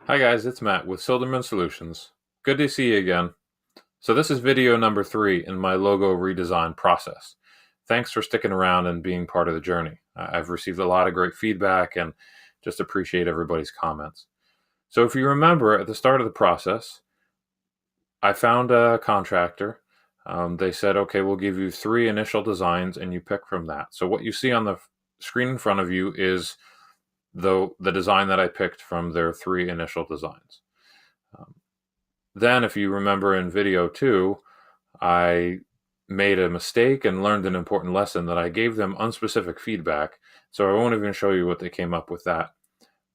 Hi guys, it's Matt with Silderman Solutions. Good to see you again. So this is video number 3 in my logo redesign process. Thanks for sticking around and being part of the journey. I've received a lot of great feedback and just appreciate everybody's comments. So if you remember at the start of the process, I found a contractor. They said, okay, we'll give you 3 initial designs and you pick from that. So what you see on the screen in front of you is the design that I picked from their 3 initial designs. Then, if you remember in video 2, I made a mistake and learned an important lesson that I gave them unspecific feedback. So I won't even show you what they came up with that.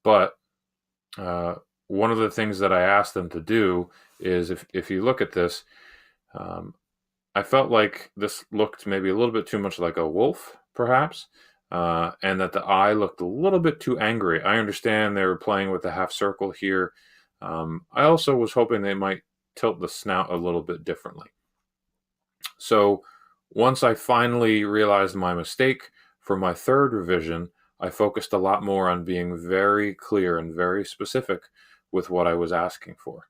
But one of the things that I asked them to do is if you look at this, I felt like this looked maybe a little bit too much like a wolf, perhaps, and that the eye looked a little bit too angry. I understand they were playing with the half circle here. I also was hoping they might tilt the snout a little bit differently. So once I finally realized my mistake, for my 3rd revision, I focused a lot more on being very clear and very specific with what I was asking for.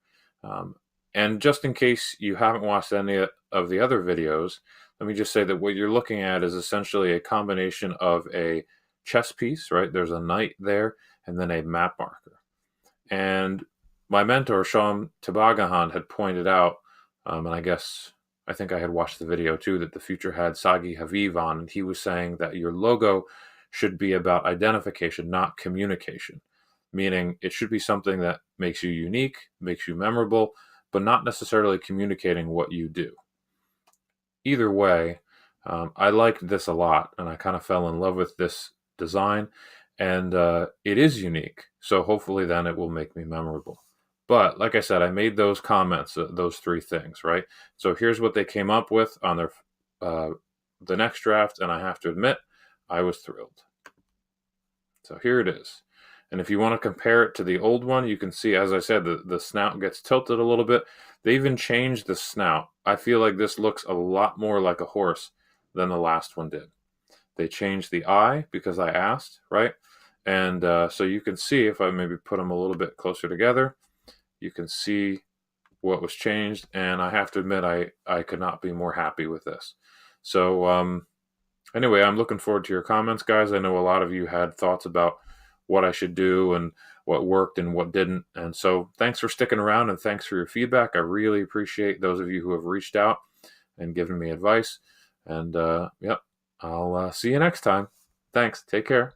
And just in case you haven't watched any of the other videos, let me just say that what you're looking at is essentially a combination of a chess piece, right? There's a knight there, and then a map marker. And my mentor, Shom Tabagahan, had pointed out, and I think I had watched the video too, that the future had Sagi Haviv on, and he was saying that your logo should be about identification, not communication. Meaning it should be something that makes you unique, makes you memorable, but not necessarily communicating what you do. Either way, I liked this a lot, and I kind of fell in love with this design, and it is unique, so hopefully then it will make me memorable. But like I said, I made those comments, those 3 things, right? So here's what they came up with on their the next draft, and I have to admit, I was thrilled. So here it is. And if you want to compare it to the old one, you can see, as I said, the snout gets tilted a little bit. They even changed the snout. I feel like this looks a lot more like a horse than the last one did. They changed the eye because I asked, right? And so you can see, if I maybe put them a little bit closer together, you can see what was changed. And I have to admit, I could not be more happy with this. So anyway, I'm looking forward to your comments, guys. I know a lot of you had thoughts about what I should do and what worked and what didn't. And so thanks for sticking around and thanks for your feedback. I really appreciate those of you who have reached out and given me advice. And yep, I'll see you next time. Thanks. Take care.